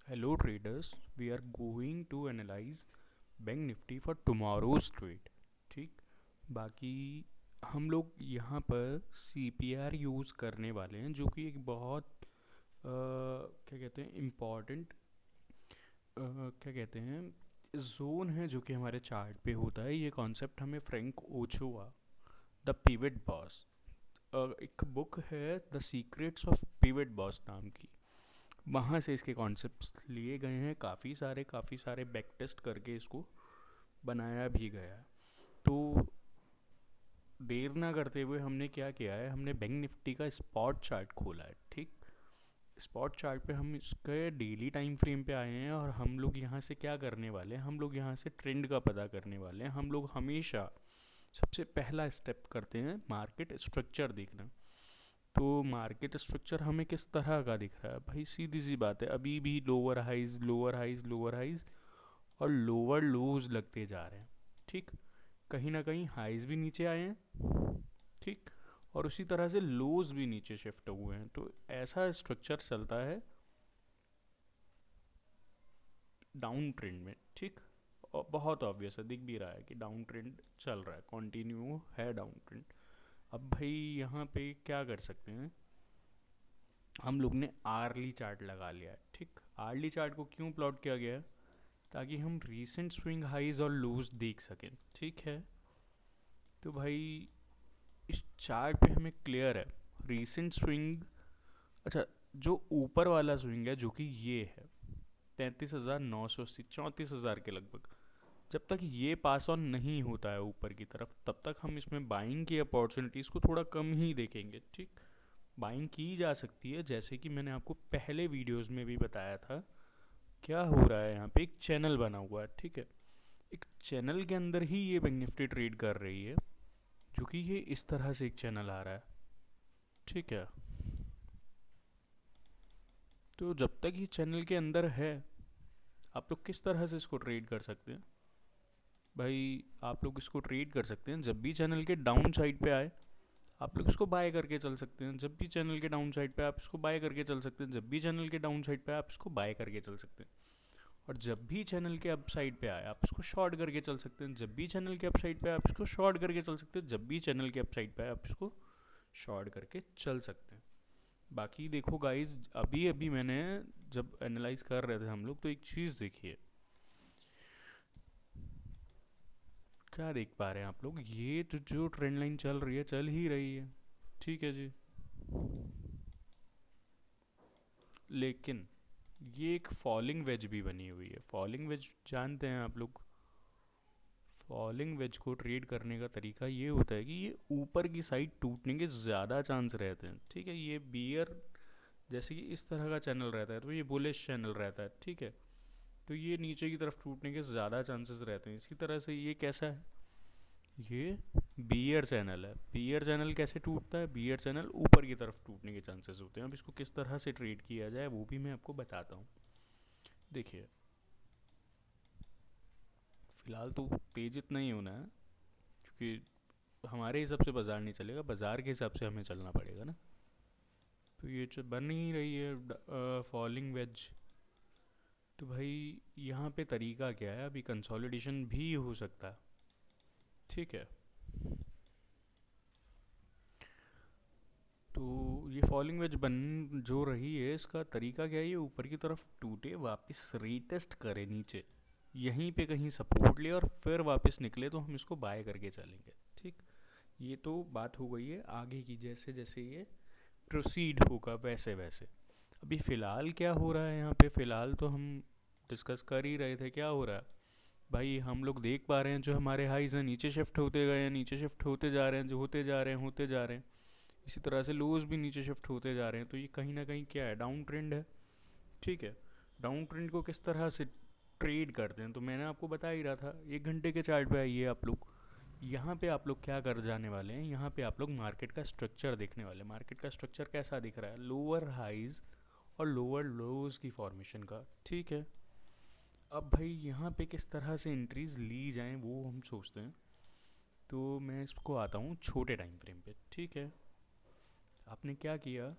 Hello traders, we are going to analyze bank Nifty for tomorrow's trade. ठीक। बाकी हम लोग यहाँ पर सी पी आर यूज़ करने वाले हैं, जो कि एक बहुत क्या कहते हैं इम्पॉर्टेंट क्या कहते हैं जोन है, जो कि हमारे चार्ट पे होता है। ये कॉन्सेप्ट हमें फ्रैंक ओचोआ, द पिवट बॉस, एक बुक है the secrets of pivot boss नाम की, वहाँ से इसके कॉन्सेप्ट्स लिए गए हैं। काफ़ी सारे बैक टेस्ट करके इसको बनाया भी गया है। तो देर ना करते हुए हमने क्या किया है, हमने बैंक निफ्टी का स्पॉट चार्ट खोला है। ठीक। स्पॉट चार्ट पे हम इसके डेली टाइम फ्रेम पे आए हैं, और हम लोग यहाँ से क्या करने वाले हैं, हम लोग यहाँ से ट्रेंड का पता करने वाले हैं। हम लोग हमेशा सबसे पहला स्टेप करते हैं मार्केट स्ट्रक्चर देखना। तो मार्केट स्ट्रक्चर हमें किस तरह का दिख रहा है भाई? सीधी सी बात है, अभी भी lower highs lower highs lower highs और लोअर लोज लगते जा रहे हैं। ठीक। कहीं ना कहीं हाइज भी नीचे आए हैं। ठीक। और उसी तरह से लोज भी नीचे शिफ्ट हुए हैं। तो ऐसा स्ट्रक्चर चलता है डाउन ट्रेंड में। ठीक। और बहुत ऑब्वियस है, दिख भी रहा है कि डाउन ट्रेंड चल रहा है, कंटिन्यू है डाउन ट्रेंड। अब भाई यहाँ पे क्या कर सकते हैं, हम लोग ने आर्ली चार्ट लगा लिया है। ठीक। आर्ली चार्ट को क्यों प्लॉट किया गया है? ताकि हम रीसेंट स्विंग हाइज और लोज देख सकें। ठीक है। तो भाई इस चार्ट पे हमें क्लियर है रीसेंट स्विंग। अच्छा, जो ऊपर वाला स्विंग है, जो कि ये है 33,980, 34,000 के लगभग, जब तक ये पास ऑन नहीं होता है ऊपर की तरफ, तब तक हम इसमें बाइंग की अपॉर्चुनिटीज़ को थोड़ा कम ही देखेंगे। ठीक। बाइंग की जा सकती है, जैसे कि मैंने आपको पहले वीडियोस में भी बताया था। क्या हो रहा है यहाँ पे, एक चैनल बना हुआ है। ठीक है। एक चैनल के अंदर ही ये बैंक निफ्टी ट्रेड कर रही है, जो कि ये इस तरह से एक चैनल आ रहा है। ठीक है। तो जब तक ये चैनल के अंदर है, आप लोग किस तरह से इसको ट्रेड कर सकते हैं भाई? आप लोग इसको ट्रेड कर सकते हैं, जब भी चैनल के डाउन साइड पे आए आप लोग इसको बाय करके चल सकते हैं। जब भी चैनल के डाउन साइड पे आप इसको बाय करके चल सकते हैं। जब भी चैनल के डाउन साइड पे आप इसको बाय करके चल सकते हैं। और जब भी चैनल के अप साइड पे आए आप इसको शॉर्ट करके चल सकते हैं। जब भी चैनल के अप साइड पे आप इसको शॉर्ट करके चल सकते हैं। जब भी चैनल के अप साइड पे आप इसको शॉर्ट करके चल सकते हैं। बाकी देखो गाइज, अभी अभी मैंने जब एनालाइज कर रहे थे हम लोग, तो एक चीज़ देखिए, क्या देख पा रहे हैं आप लोग, ये तो जो ट्रेंड लाइन चल रही है, चल ही रही है। ठीक है जी। लेकिन ये एक फॉलिंग वेज भी बनी हुई है। फॉलिंग वेज जानते हैं आप लोग? फॉलिंग वेज को ट्रेड करने का तरीका ये होता है कि ये ऊपर की साइड टूटने के ज़्यादा चांस रहते हैं। ठीक है। ये बियर जैसे कि इस तरह का चैनल रहता है, तो ये बुलिश चैनल रहता है। ठीक है। तो ये नीचे की तरफ टूटने के ज़्यादा चांसेस रहते हैं। इसी तरह से ये कैसा है, ये बियर चैनल है। बियर चैनल कैसे टूटता है? बियर चैनल ऊपर की तरफ टूटने के चांसेस होते हैं। अब इसको किस तरह से ट्रेड किया जाए वो भी मैं आपको बताता हूँ। देखिए, फ़िलहाल तो तेज इतना ही होना है, क्योंकि हमारे हिसाब से बाज़ार नहीं चलेगा, बाज़ार के हिसाब से हमें चलना पड़ेगा ना। तो ये जो बन ही रही है फॉलिंग वेज, तो भाई यहाँ पे तरीका क्या है, अभी कंसोलिडेशन भी हो सकता है। ठीक है। तो ये फॉलिंग वेज बन जो रही है, इसका तरीका क्या है, ये ऊपर की तरफ टूटे, वापस रीटेस्ट करे नीचे, यहीं पे कहीं सपोर्ट ले और फिर वापस निकले, तो हम इसको बाय करके चलेंगे। ठीक। ये तो बात हो गई है आगे की, जैसे जैसे ये प्रोसीड होगा वैसे वैसे। अभी फ़िलहाल क्या हो रहा है यहाँ पे, फ़िलहाल तो हम डिस्कस कर ही रहे थे क्या हो रहा है भाई। हम लोग देख पा रहे हैं जो हमारे हाइज हैं नीचे शिफ्ट होते गए हैं, नीचे शिफ्ट होते जा रहे हैं, जो होते जा रहे हैं होते जा रहे हैं। इसी तरह से लोज भी नीचे शिफ्ट होते जा रहे हैं। तो ये कहीं ना कहीं क्या है, डाउन ट्रेंड है। ठीक है। डाउन ट्रेंड को किस तरह से ट्रेड करते हैं, तो मैंने आपको बता ही रहा था। 1 घंटे के चार्ट पे आइए आप लोग, यहाँ पे आप लोग क्या कर जाने वाले हैं, यहाँ पे आप लोग मार्केट का स्ट्रक्चर देखने वाले हैं। मार्केट का स्ट्रक्चर कैसा दिख रहा है, लोअर हाइज और लोअर लोज की फॉर्मेशन का। ठीक है। अब भाई यहाँ पे किस तरह से एंट्रीज ली जाएं वो हम सोचते हैं। तो मैं इसको आता हूँ छोटे टाइम फ्रेम पे। ठीक है। आपने क्या किया,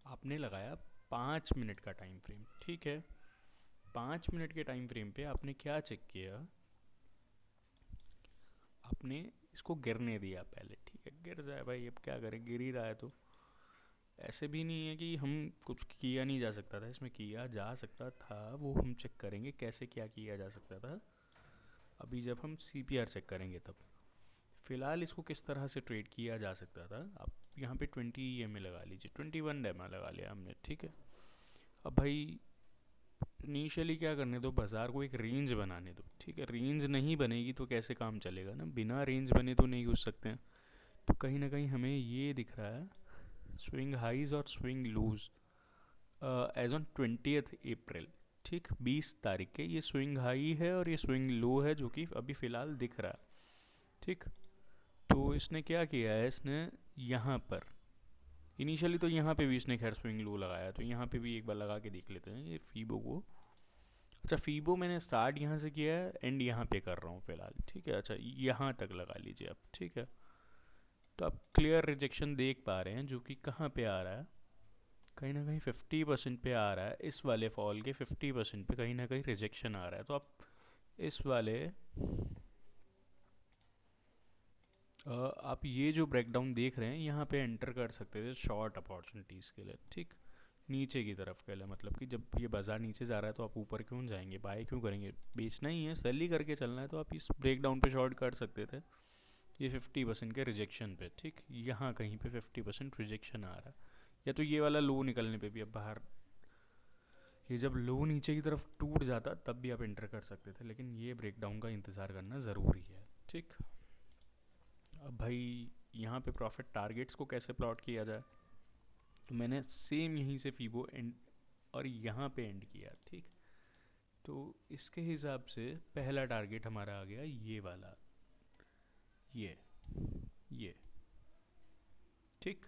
आपने लगाया 5 मिनट का टाइम फ्रेम, ठीक है। 5 मिनट के टाइम फ्रेम पे आपने क्या चेक किया, आपने इसको गिरने दिया पहले, ठीक है, गिर जाए भाई, अब क्या करें, गिर ही रहा है तो। ऐसे भी नहीं है कि हम कुछ किया नहीं जा सकता था, इसमें किया जा सकता था, वो हम चेक करेंगे कैसे क्या किया जा सकता था अभी जब हम CPR चेक करेंगे तब। फ़िलहाल इसको किस तरह से ट्रेड किया जा सकता था, आप यहाँ पे 20 EMA लगा लीजिए, 21 EMA लगा लिया हमने, ठीक है। अब भाई इनिशियली क्या करने दो, बाज़ार को एक रेंज बनाने दो, ठीक है। रेंज नहीं बनेगी तो कैसे काम चलेगा ना, बिना रेंज बने तो नहीं घुस सकते हैं। तो कहीं ना कहीं हमें ये दिख रहा है स्विंग हाइज और स्विंग लूज एज ऑन 20 अप्रैल, ठीक, 20 तारीख के ये स्विंग हाई है और ये स्विंग लो है जो कि अभी फ़िलहाल दिख रहा है, ठीक। तो इसने क्या किया है, इसने यहाँ पर इनिशियली तो यहाँ पे भी इसने खैर स्विंग लो लगाया, तो यहाँ पे भी एक बार लगा के देख लेते हैं ये फीबो को। अच्छा, फीबो मैंने स्टार्ट यहाँ से किया है, एंड यहाँ पे कर रहा हूँ फ़िलहाल, ठीक है। अच्छा, यहाँ तक लगा लीजिए आप, ठीक है। तो आप क्लियर रिजेक्शन देख पा रहे हैं जो कि कहाँ पे आ रहा है, कहीं ना कहीं 50% पे आ रहा है, इस वाले फॉल के 50% पे कहीं ना कहीं रिजेक्शन आ रहा है। तो आप इस वाले आप ये जो ब्रेकडाउन देख रहे हैं यहाँ पे एंटर कर सकते थे शॉर्ट अपॉर्चुनिटीज़ के लिए, ठीक, नीचे की तरफ के लिए। मतलब कि जब ये बाज़ार नीचे जा रहा है तो आप ऊपर क्यों जाएंगे, बाय क्यों करेंगे, बेचना ही है, सेल ही करके चलना है, तो आप इस ब्रेकडाउन पे शॉर्ट कर सकते थे ये 50% के रिजेक्शन पे, ठीक। यहाँ कहीं पे 50% रिजेक्शन आ रहा है, या तो ये वाला लो निकलने पे भी अब बाहर, ये जब लो नीचे की तरफ टूट जाता तब भी आप एंटर कर सकते थे, लेकिन ये ब्रेकडाउन का इंतज़ार करना ज़रूरी है, ठीक। अब भाई यहाँ पे प्रॉफिट टारगेट्स को कैसे प्लॉट किया जाए, तो मैंने सेम यहीं से फीबो एंड और यहाँ पे एंड किया, ठीक। तो इसके हिसाब से पहला टारगेट हमारा आ गया ये वाला, ये ठीक।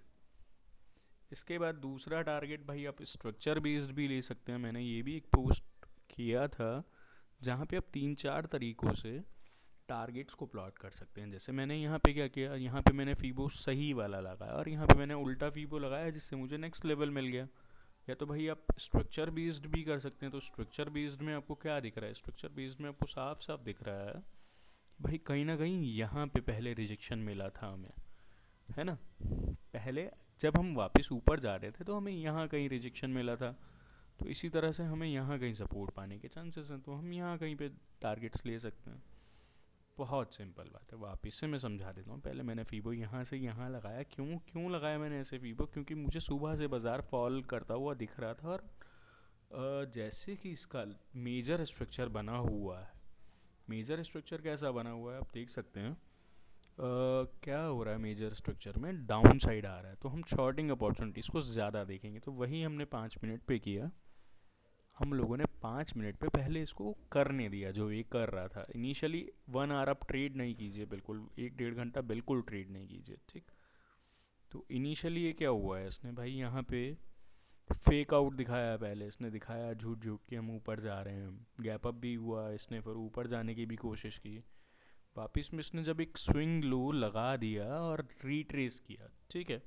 इसके बाद दूसरा टारगेट भाई आप स्ट्रक्चर बेस्ड भी ले सकते हैं, मैंने ये भी एक पोस्ट किया था जहाँ पे आप 3-4 तरीक़ों से टारगेट्स को प्लॉट कर सकते हैं। जैसे मैंने यहाँ पे क्या किया, यहाँ पे मैंने फीबो सही वाला लगाया और यहाँ पे मैंने उल्टा फीबो लगाया जिससे मुझे नेक्स्ट लेवल मिल गया। या तो भाई आप स्ट्रक्चर बेस्ड भी कर सकते हैं। तो स्ट्रक्चर बेस्ड में आपको क्या दिख रहा है, स्ट्रक्चर बेस्ड में आपको साफ साफ दिख रहा है भाई कहीं ना कहीं यहाँ पे पहले रिजेक्शन मिला था हमें, है ना। पहले जब हम वापस ऊपर जा रहे थे तो हमें यहाँ कहीं रिजेक्शन मिला था, तो इसी तरह से हमें यहाँ कहीं सपोर्ट पाने के चांसेस हैं, तो हम यहाँ कहीं पे टारगेट्स ले सकते हैं। बहुत सिंपल बात है, वापस से मैं समझा देता हूँ। पहले मैंने फीबो यहाँ से यहाँ लगाया, क्यों लगाया मैंने ऐसे फीबो, क्योंकि मुझे सुबह से बाज़ार फॉल करता हुआ दिख रहा था और जैसे कि इसका मेजर स्ट्रक्चर बना हुआ है, मेजर स्ट्रक्चर कैसा बना हुआ है आप देख सकते हैं। क्या हो रहा है मेजर स्ट्रक्चर में, डाउन साइड आ रहा है, तो हम शॉर्टिंग अपॉर्चुनिटीज़ को ज़्यादा देखेंगे। तो वही हमने 5 मिनट पे किया, हम लोगों ने 5 मिनट पे पहले इसको करने दिया जो ये कर रहा था। इनिशियली 1 आवर आप ट्रेड नहीं कीजिए, बिल्कुल 1-1.5 घंटा बिल्कुल ट्रेड नहीं कीजिए, ठीक। तो इनिशियली ये क्या हुआ है, इसने भाई यहाँ पे फेक आउट दिखाया, पहले इसने दिखाया झूठ झूठ कि हम ऊपर जा रहे हैं, गैप अप भी हुआ, इसने फिर ऊपर जाने की भी कोशिश की, वापस में इसने जब एक स्विंग लो लगा दिया और रीट्रेस किया, ठीक है।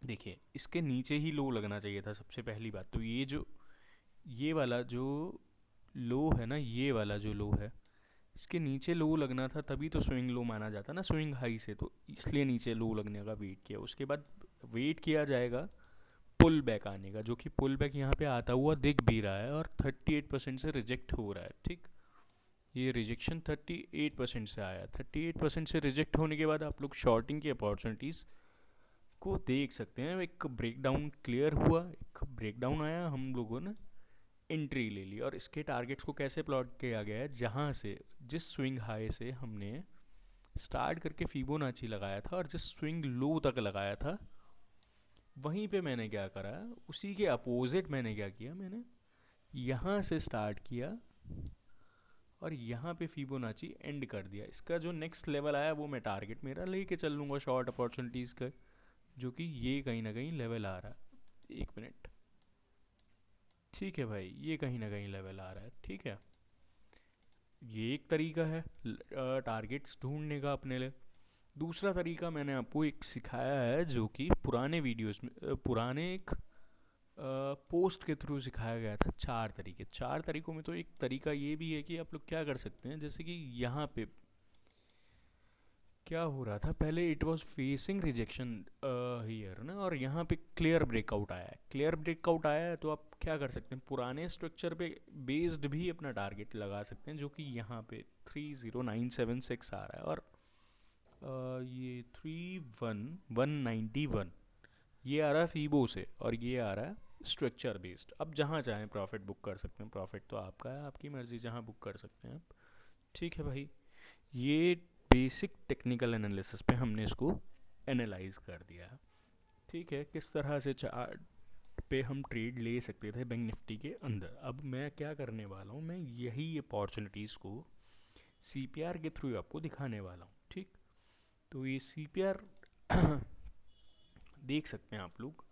देखिए इसके नीचे ही लो लगना चाहिए था सबसे पहली बात तो, ये वाला जो लो है ना, ये वाला जो लो है इसके नीचे लो लगना था, तभी तो स्विंग लो माना जाता ना स्विंग हाई से, तो इसलिए नीचे लो लगने का वेट किया। उसके बाद वेट किया जाएगा पुल बैक आने का, जो कि पुल बैक यहाँ पे आता हुआ दिख भी रहा है और 38% से रिजेक्ट हो रहा है, ठीक। ये रिजेक्शन 38% से आया, 38% से रिजेक्ट होने के बाद आप लोग शॉर्टिंग की अपॉर्चुनिटीज़ को देख सकते हैं। एक ब्रेकडाउन क्लियर हुआ, एक ब्रेकडाउन आया, हम लोगों ने एंट्री ले ली। और इसके टारगेट्स को कैसे प्लॉट किया गया है, जहाँ से जिस स्विंग हाई से हमने स्टार्ट करके फिबोनाची लगाया था और जिस स्विंग लो तक लगाया था, वहीं पे मैंने क्या करा, उसी के अपोजिट मैंने क्या किया, मैंने यहाँ से स्टार्ट किया और यहाँ पे फिबोनाची एंड कर दिया। इसका जो नेक्स्ट लेवल आया वो मैं टारगेट मेरा लेके चल लूँगा शॉर्ट अपॉर्चुनिटीज़ का, जो कि ये कहीं ना कहीं लेवल आ रहा है। 1 मिनट, ठीक है भाई, ये कहीं ना कहीं लेवल आ रहा है, ठीक है। ये एक तरीका है टारगेट्स ढूंढने का अपने लिए। दूसरा तरीका मैंने आपको एक सिखाया है जो कि पुराने वीडियोस में पुराने एक पोस्ट के थ्रू सिखाया गया था। चार तरीके, चार तरीकों में तो एक तरीका ये भी है कि आप लोग क्या कर सकते हैं, जैसे कि यहाँ पे क्या हो रहा था पहले, it was facing rejection here ना, और यहाँ पे क्लियर ब्रेकआउट आया है। क्लियर ब्रेकआउट आया है तो आप क्या कर सकते हैं, पुराने स्ट्रक्चर पे बेस्ड भी अपना टारगेट लगा सकते हैं, जो कि यहाँ पे 30976 आ रहा है, और ये 31191 ये आ रहा है फीबो से, और ये आ रहा है स्ट्रक्चर बेस्ड। अब जहाँ चाहें प्रॉफिट बुक कर सकते हैं, प्रॉफिट तो आपका है, आपकी मर्ज़ी, जहाँ बुक कर सकते हैं आप। ठीक है भाई, ये बेसिक टेक्निकल एनालिसिस पे हमने इसको एनालाइज कर दिया है। ठीक है, किस तरह से चार्ट पे हम ट्रेड ले सकते थे बैंक निफ्टी के अंदर। अब मैं क्या करने वाला हूँ, मैं यही अपॉर्चुनिटीज़ को सीपीआर के थ्रू आपको दिखाने वाला हूँ। ठीक, तो ये सीपीआर देख सकते हैं आप लोग,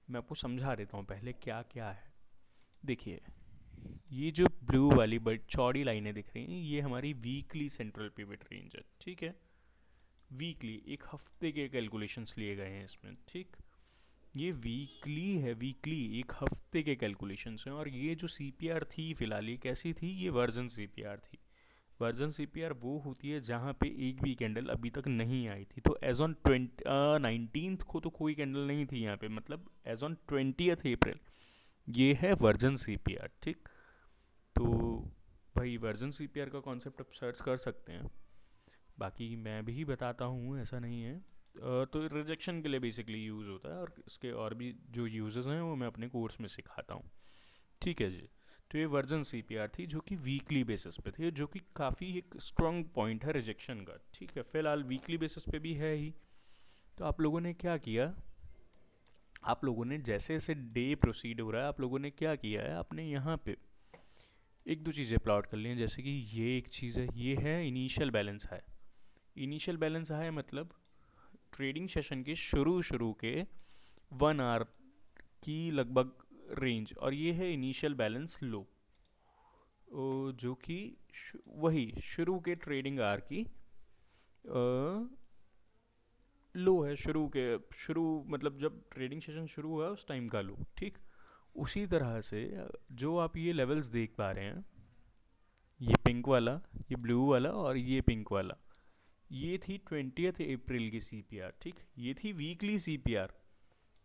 मैं आपको समझा देता हूँ पहले क्या क्या है। देखिए, ये जो ब्लू वाली बड़ी चौड़ी लाइनें दिख रही हैं, ये हमारी वीकली सेंट्रल पिवट रेंज है। ठीक है, वीकली, एक हफ्ते के कैलकुलेशंस लिए गए हैं इसमें। ठीक, ये वीकली है, वीकली एक हफ्ते के कैलकुलेशंस हैं, और ये जो सीपीआर थी फिलहाल ये कैसी थी, ये वर्जन सीपीआर थी। वर्जन सीपीआर वो होती है जहाँ पे एक भी कैंडल अभी तक नहीं आई थी। तो एज ऑन 19 को तो कोई कैंडल नहीं थी यहाँ पे, मतलब एज ऑन 20 अप्रैल ये है वर्जन सीपीआर। ठीक, तो भाई वर्जन सीपीआर का कॉन्सेप्ट आप सर्च कर सकते हैं, बाकी मैं भी बताता हूँ, ऐसा नहीं है। तो रिजेक्शन के लिए बेसिकली यूज़ होता है, और इसके और भी जो यूजेस हैं वो मैं अपने कोर्स में सिखाता हूँ। ठीक है जी, तो ये वर्जन सीपीआर थी जो कि वीकली बेसिस पे थी, जो कि काफ़ी एक स्ट्रॉन्ग पॉइंट है रिजेक्शन का। ठीक है, फिलहाल वीकली बेसिस पे भी है ही। तो आप लोगों ने क्या किया, आप लोगों ने जैसे जैसे डे प्रोसीड हो रहा है, आप लोगों ने क्या किया है, आपने यहाँ पे एक दो चीज़ें प्लॉट कर ली हैं। जैसे कि ये एक चीज़ है, ये है इनिशियल बैलेंस है। इनिशियल बैलेंस है मतलब ट्रेडिंग सेशन के शुरू के 1 आवर की लगभग रेंज, और ये है इनिशियल बैलेंस लो, जो कि वही शुरू के ट्रेडिंग आवर की लो है। शुरू मतलब जब ट्रेडिंग सेशन शुरू हुआ उस टाइम का लो। ठीक, उसी तरह से जो आप ये लेवल्स देख पा रहे हैं, ये पिंक वाला, ये ब्लू वाला और ये पिंक वाला, ये थी 20 अप्रैल की सीपीआर। ठीक, ये थी वीकली सीपीआर,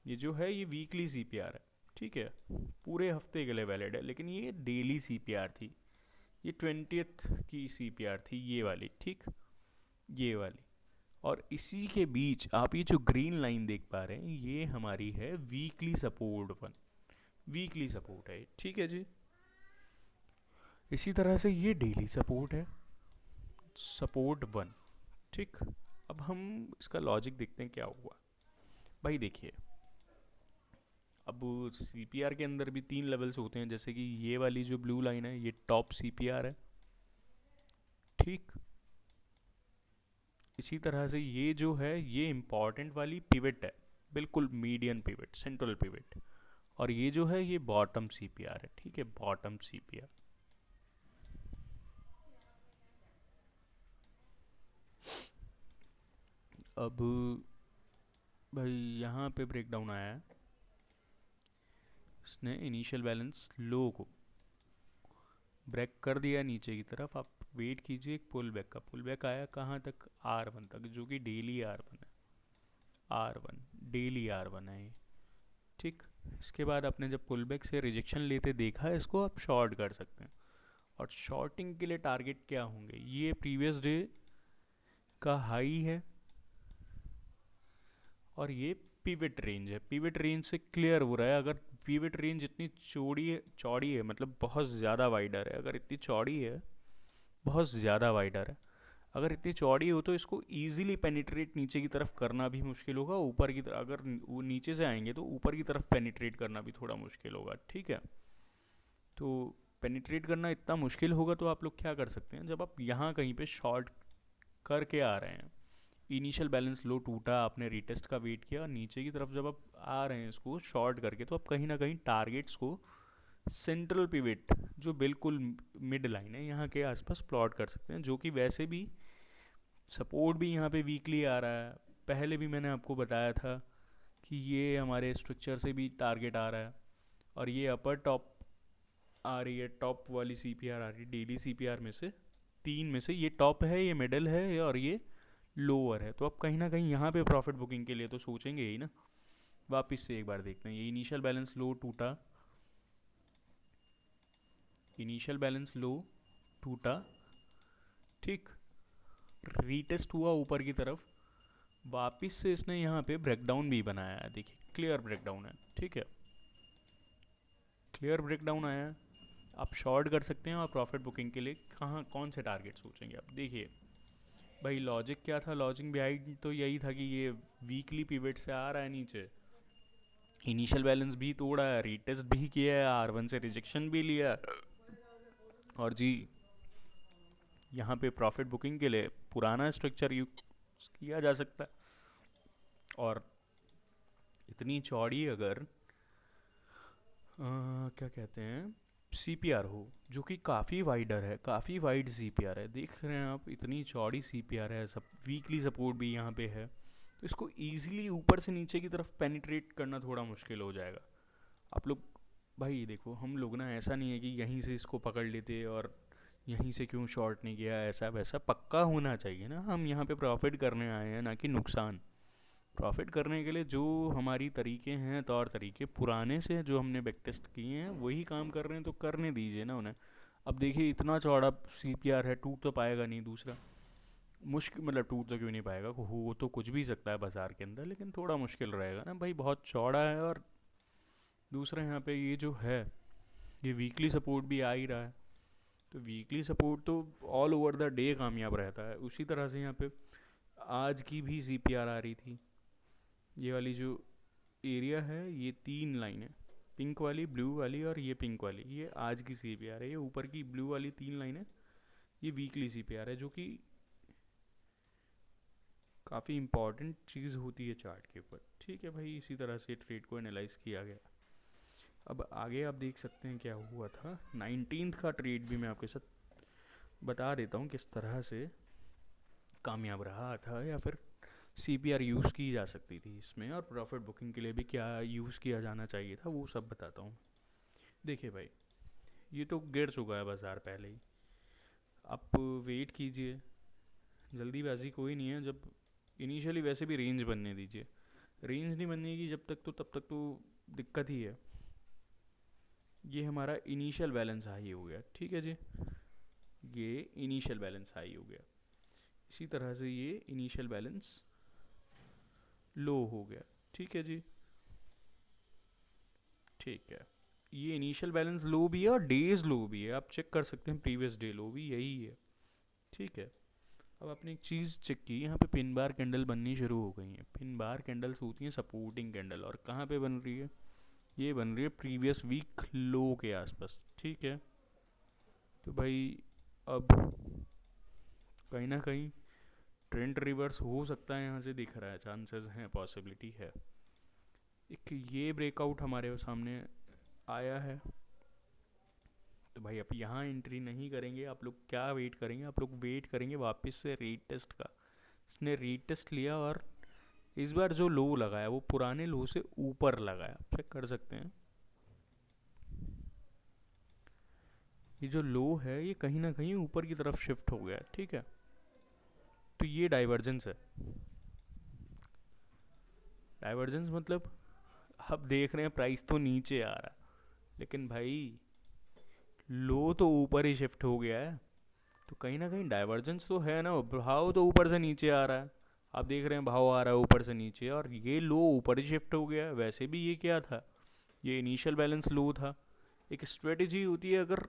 ये जो है ये वीकली सीपीआर है। ठीक है, पूरे हफ्ते के लिए वैलिड है, लेकिन ये डेली सीपीआर थी। ये 20th की सीपीआर थी, ये वाली। ठीक, ये वाली, और इसी के बीच आप ये जो ग्रीन लाइन देख पा रहे हैं, ये हमारी है weekly support one, weekly support है। ठीक है जी, इसी तरह से ये डेली सपोर्ट है, सपोर्ट वन। ठीक, अब हम इसका लॉजिक देखते हैं क्या हुआ। भाई देखिए, अब सीपीआर के अंदर भी 3 लेवल्स होते हैं, जैसे कि ये वाली जो ब्लू लाइन है ये टॉप सीपीआर है। ठीक, इसी तरह से ये जो है ये इम्पॉर्टेंट वाली पिवट है, बिल्कुल मीडियन पिवट, सेंट्रल पिवट, और ये जो है ये बॉटम सीपीआर है। ठीक है, बॉटम सीपीआर। अब भाई यहाँ पे ब्रेकडाउन आया है, इसने इनिशियल बैलेंस लो को ब्रेक कर दिया नीचे की तरफ। आप वेट कीजिए एक पुल बैक का। पुल बैक आया कहाँ तक, R1 तक, जो कि डेली R1 है, R1 डेली R1 है ये। ठीक, इसके बाद आपने जब पुल बैक से रिजेक्शन लेते देखा है, इसको आप शॉर्ट कर सकते हैं। और शॉर्टिंग के लिए टारगेट क्या होंगे, ये प्रीवियस डे का हाई है, और ये पिवट रेंज है। पिवट रेंज से क्लियर हो रहा है, अगर पिवट रेंज इतनी चौड़ी है मतलब बहुत ज़्यादा वाइडर है, अगर इतनी चौड़ी है बहुत ज़्यादा वाइडर है, अगर इतनी चौड़ी हो तो इसको ईजिली पेनिट्रेट नीचे की तरफ करना भी मुश्किल होगा, ऊपर की तरफ अगर वो नीचे से आएंगे तो ऊपर की तरफ पेनिट्रेट करना भी थोड़ा मुश्किल होगा। ठीक है, तो पेनिट्रेट करना इतना मुश्किल होगा तो आप लोग क्या कर सकते हैं, जब आप यहाँ कहीं पे शॉर्ट करके आ रहे हैं, इनिशियल बैलेंस लो टूटा, आपने रीटेस्ट का वेट किया, नीचे की तरफ जब आप आ रहे हैं इसको शॉर्ट करके, तो आप कहीं ना कहीं टारगेट्स को सेंट्रल पिवट जो बिल्कुल मिड लाइन है यहाँ के आसपास प्लॉट कर सकते हैं, जो कि वैसे भी सपोर्ट भी यहाँ पे वीकली आ रहा है। पहले भी मैंने आपको बताया था कि ये हमारे स्ट्रक्चर से भी टारगेट आ रहा है। और ये अपर टॉप आ रही है, टॉप वाली सीपीआर आ रही है डेली सीपीआर में से, तीन में से ये टॉप है, ये मिडल है और ये लोअर है। तो अब कहीं ना कहीं यहाँ पे प्रॉफिट बुकिंग के लिए तो सोचेंगे ही ना। वापस से एक बार देखते हैं, ये इनिशियल बैलेंस लो टूटा, इनिशियल बैलेंस लो टूटा, ठीक, रीटेस्ट हुआ ऊपर की तरफ, वापस से इसने यहाँ पे ब्रेकडाउन भी बनाया है। देखिए क्लियर ब्रेकडाउन है, ठीक है, क्लियर ब्रेकडाउन आया है। आप शॉर्ट कर सकते हैं और प्रॉफिट बुकिंग के लिए कहाँ कौन से टारगेट सोचेंगे आप। देखिए भाई लॉजिक क्या था, लॉजिक बिहाइंड तो यही था कि ये वीकली पिवट से आ रहा है नीचे, इनिशियल बैलेंस भी तोड़ा है, रीटेस्ट भी किया है, R1 से रिजेक्शन भी लिया, और जी यहाँ पे प्रॉफिट बुकिंग के लिए पुराना स्ट्रक्चर यूज किया जा सकता है। और इतनी चौड़ी अगर क्या कहते हैं सीपीआर हो, जो कि काफ़ी वाइडर है, काफ़ी वाइड सीपीआर है, देख रहे हैं आप, इतनी चौड़ी सीपीआर है, सब वीकली सपोर्ट भी यहाँ पे है, तो इसको ईजिली ऊपर से नीचे की तरफ पेनिट्रेट करना थोड़ा मुश्किल हो जाएगा। आप लोग भाई देखो, हम लोग ना ऐसा नहीं है कि यहीं से इसको पकड़ लेते और यहीं से क्यों शॉर्ट नहीं किया, ऐसा वैसा पक्का होना चाहिए ना। हम यहाँ पे प्रॉफिट करने आए हैं, ना कि नुकसान। प्रॉफिट करने के लिए जो हमारी तरीके हैं, तौर तरीके पुराने से जो हमने बैक टेस्ट किए हैं वही काम कर रहे हैं, तो करने दीजिए ना उन्हें। अब देखिए इतना चौड़ा सीपीआर है, टूट तो पाएगा नहीं दूसरा, मुश्किल, मतलब टूट तो क्यों नहीं पाएगा, हो तो कुछ भी सकता है बाजार के अंदर, लेकिन थोड़ा मुश्किल रहेगा ना भाई, बहुत चौड़ा है। और दूसरा यहाँ पे ये जो है, ये वीकली सपोर्ट भी आ ही रहा है, तो वीकली सपोर्ट तो ऑल ओवर द डे कामयाब रहता है। उसी तरह से यहाँ पे आज की भी सीपीआर आ रही थी, ये वाली जो एरिया है, ये तीन लाइन है, पिंक वाली, ब्लू वाली और ये पिंक वाली, ये आज की सीपीआर है। ये ऊपर की ब्लू वाली तीन लाइन है, ये वीकली सीपीआर है, जो कि काफ़ी इंपॉर्टेंट चीज़ होती है चार्ट के ऊपर। ठीक है भाई, इसी तरह से ट्रेड को एनालाइज किया गया। अब आगे आप देख सकते हैं क्या हुआ था। 19th का ट्रेड भी मैं आपके साथ बता देता हूँ किस तरह से कामयाब रहा था, या फिर सीपीआर यूज़ की जा सकती थी इसमें, और प्रॉफिट बुकिंग के लिए भी क्या यूज़ किया जाना चाहिए था, वो सब बताता हूँ। देखिए भाई, ये तो गिर चुका है बाज़ार पहले ही, आप वेट कीजिए, जल्दीबाजी कोई नहीं है। जब इनिशियली वैसे भी रेंज बनने दीजिए, रेंज नहीं बनेगी जब तक, तो तब तक तो दिक्कत ही है। ये हमारा इनिशियल बैलेंस हाई हो गया, ठीक है जी, ये इनिशियल बैलेंस हाई हो गया। इसी तरह से ये इनिशियल बैलेंस लो हो गया, ठीक है जी, ठीक है। ये इनिशियल बैलेंस लो भी है और डेज लो भी है, आप चेक कर सकते हैं, प्रीवियस डे लो भी यही है, ठीक है। अब आपने एक चीज़ चेक की, यहाँ पे पिन बार कैंडल बननी शुरू हो गई हैं। पिन बार कैंडल्स होती हैं सपोर्टिंग कैंडल, और कहाँ पे बन रही है, ये बन रही है प्रीवियस वीक लो के आसपास, ठीक है। तो भाई अब कहीं ना कहीं ट्रेंड रिवर्स हो सकता है, यहाँ से दिख रहा है, चांसेस हैं, पॉसिबिलिटी है। एक ये ब्रेकआउट हमारे सामने आया है, तो भाई आप यहाँ एंट्री नहीं करेंगे, आप लोग क्या वेट करेंगे, आप लोग वेट करेंगे वापस से रीट टेस्ट का। इसने रीट टेस्ट लिया और इस बार जो लो लगाया वो पुराने लो से ऊपर लगाया, चेक कर सकते हैं। ये जो लो है ये कहीं ना कहीं ऊपर की तरफ शिफ्ट हो गया, ठीक है, तो ये डाइवर्जेंस है। डाइवर्जेंस मतलब आप देख रहे हैं प्राइस तो नीचे आ रहा है, लेकिन भाई लो तो ऊपर ही शिफ्ट हो गया है, तो कहीं ना कहीं डाइवर्जेंस तो है ना, भाव तो ऊपर से नीचे आ रहा है, आप देख रहे हैं भाव आ रहा है ऊपर से नीचे, और ये लो ऊपर ही शिफ्ट हो गया है। वैसे भी ये क्या था, ये इनिशियल बैलेंस लो था। एक स्ट्रेटजी होती है, अगर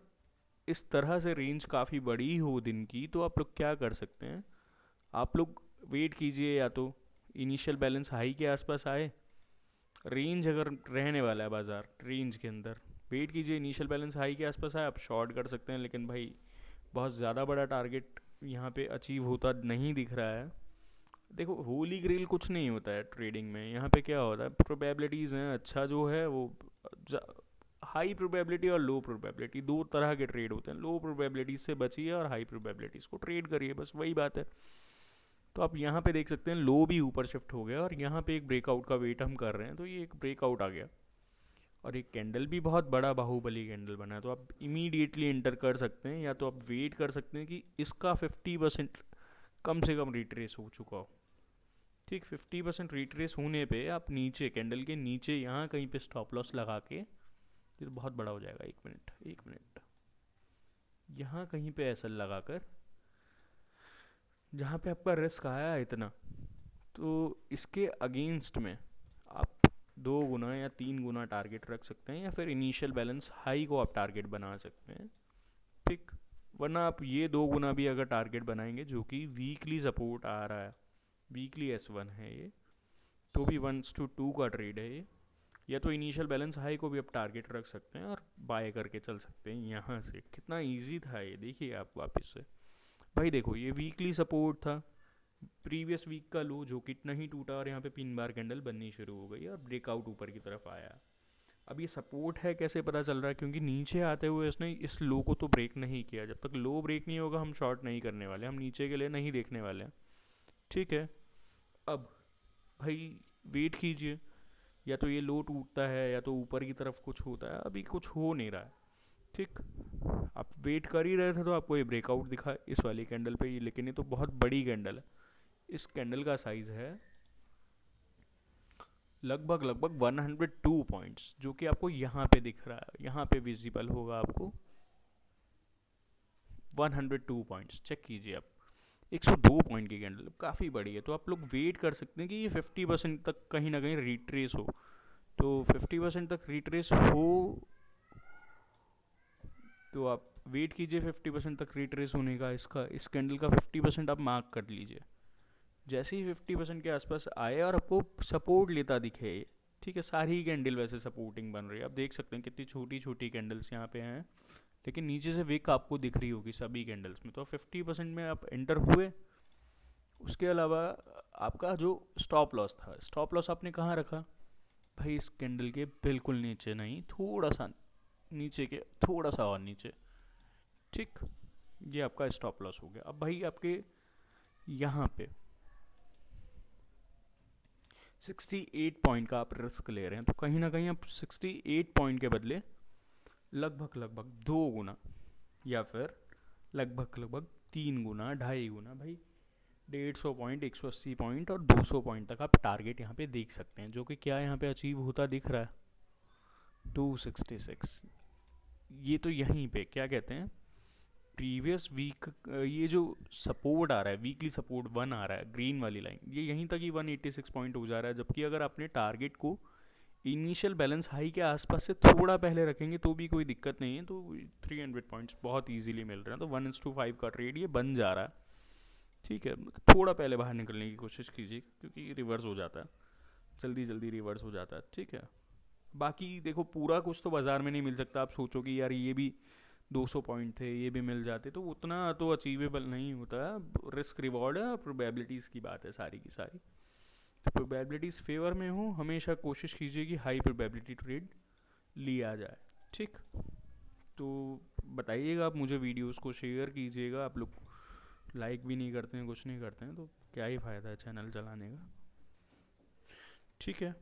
इस तरह से रेंज काफ़ी बड़ी हो दिन की, तो आप लोग क्या कर सकते हैं, आप लोग वेट कीजिए, या तो इनिशियल बैलेंस हाई के आसपास आए, रेंज अगर रहने वाला है बाज़ार रेंज के अंदर, वेट कीजिए, इनिशियल बैलेंस हाई के आसपास आए, आप शॉर्ट कर सकते हैं। लेकिन भाई बहुत ज़्यादा बड़ा टारगेट यहाँ पे अचीव होता नहीं दिख रहा है। देखो होली ग्रेल कुछ नहीं होता है ट्रेडिंग में, यहाँ पे क्या होता है, प्रोबेबिलिटीज़ हैं। अच्छा जो है वो हाई प्रोबेबिलिटी और लो प्रोबेबिलिटी, दो तरह के ट्रेड होते हैं। लो प्रोबेबिलिटीज से बचिए और हाई प्रोबेबिलिटीज़ को ट्रेड करिए, बस वही बात है। तो आप यहाँ पे देख सकते हैं लो भी ऊपर शिफ्ट हो गया और यहाँ पे एक ब्रेकआउट का वेट हम कर रहे हैं, तो ये एक ब्रेकआउट आ गया और एक कैंडल भी बहुत बड़ा बाहुबली कैंडल बना है। तो आप इमीडिएटली एंटर कर सकते हैं या तो आप वेट कर सकते हैं कि इसका 50% कम से कम रिट्रेस हो चुका हो। ठीक, 50% रिट्रेस होने पे आप नीचे कैंडल के नीचे यहाँ कहीं पे स्टॉप लॉस लगा के, ये तो बहुत बड़ा हो जाएगा, एक मिनट यहाँ कहीं पे ऐसा लगाकर जहाँ पे आपका रिस्क आया इतना, तो इसके अगेंस्ट में आप 2 गुना या 3 गुना टारगेट रख सकते हैं या फिर इनिशियल बैलेंस हाई को आप टारगेट बना सकते हैं। ठीक, वरना आप ये 2 गुना भी अगर टारगेट बनाएंगे जो कि वीकली सपोर्ट आ रहा है, वीकली S1 है ये, तो भी 1:2 का ट्रेड है ये, या तो इनिशियल बैलेंस हाई को भी आप टारगेट रख सकते हैं और बाय करके चल सकते हैं यहाँ से। कितना इजी था ये, देखिए आप वापस से भाई देखो, ये वीकली सपोर्ट था, प्रीवियस वीक का लो जो कि इतना ही टूटा और यहाँ पे पिन बार कैंडल बननी शुरू हो गई और ब्रेकआउट ऊपर की तरफ आया। अब ये सपोर्ट है कैसे पता चल रहा है, क्योंकि नीचे आते हुए इसने इस लो को तो ब्रेक नहीं किया। जब तक लो ब्रेक नहीं होगा हम शॉर्ट नहीं करने वाले, हम नीचे के लिए नहीं देखने वाले हैं। ठीक है, अब भाई वेट कीजिए, या तो ये लो टूटता है या तो ऊपर की तरफ कुछ होता है, अभी कुछ हो नहीं रहा है। ठीक, आप वेट कर ही रहे थे तो आपको ये ब्रेकआउट दिखा इस वाली कैंडल पे, लेकिन ये तो बहुत बड़ी कैंडल है। इस कैंडल का साइज है लगभग 102 पॉइंट्स, जो कि आपको यहाँ पे दिख रहा है, यहाँ पे विजिबल होगा आपको 102 पॉइंट्स। चेक कीजिए आप, 102 पॉइंट की कैंडल काफ़ी बड़ी है। तो आप लोग वेट कर सकते हैं कि ये 50% तक कहीं ना कहीं रिट्रेस हो। तो 50% तक रिट्रेस हो तो आप वेट कीजिए 50% तक रिट्रेस होने का। इसका इस कैंडल का 50% आप मार्क कर लीजिए। जैसे ही 50% के आसपास आए और आपको सपोर्ट लेता दिखे, ठीक है, सारी कैंडल वैसे सपोर्टिंग बन रही है। आप देख सकते हैं कितनी छोटी छोटी कैंडल्स यहाँ पे हैं, लेकिन नीचे से विक आपको दिख रही होगी सभी कैंडल्स में। तो 50% में आप एंटर हुए। उसके अलावा आपका जो स्टॉप लॉस था, स्टॉप लॉस आपने कहाँ रखा भाई? इस कैंडल के बिल्कुल नीचे नहीं, थोड़ा सा नीचे के, थोड़ा सा और नीचे। ठीक, ये आपका स्टॉप लॉस हो गया। अब भाई आपके यहाँ पे 68 पॉइंट का आप रिस्क ले रहे हैं, तो कहीं ना कहीं आप 68 पॉइंट के बदले लगभग 2 गुना या फिर लगभग 3 गुना, 2.5 गुना भाई, 150 पॉइंट, 180 पॉइंट और 200 पॉइंट तक आप टारगेट यहाँ पे देख सकते हैं, जो कि क्या यहाँ पे अचीव होता दिख रहा है 266। ये तो यहीं पे क्या कहते हैं, प्रीवियस वीक ये जो सपोर्ट आ रहा है, वीकली सपोर्ट 1 आ रहा है, ग्रीन वाली लाइन, ये यहीं तक ही 186 पॉइंट हो जा रहा है। जबकि अगर आपने टारगेट को इनिशियल बैलेंस हाई के आसपास से थोड़ा पहले रखेंगे तो भी कोई दिक्कत नहीं है। तो 300 पॉइंट्स बहुत इजीली मिल रहे हैं। तो 1:5 का ट्रेड ये बन जा रहा है। ठीक है, थोड़ा पहले बाहर निकलने की कोशिश कीजिए, क्योंकि रिवर्स हो जाता है, जल्दी जल्दी रिवर्स हो जाता है। ठीक है, बाकी देखो पूरा कुछ तो बाज़ार में नहीं मिल सकता। आप सोचो कि यार ये भी 200 पॉइंट थे, ये भी मिल जाते, तो उतना तो अचीवेबल नहीं होता है। रिस्क रिवॉर्ड है, प्रोबेबिलिटीज़ की बात है सारी की सारी। तो प्रोबेबिलिटीज़ फेवर में हो, हमेशा कोशिश कीजिए कि हाई प्रोबेबिलिटी ट्रेड लिया जाए। ठीक, तो बताइएगा आप मुझे, वीडियोस को शेयर कीजिएगा। आप लोग लाइक भी नहीं करते हैं, कुछ नहीं करते हैं, तो क्या ही फ़ायदा है चैनल चलाने का। ठीक है।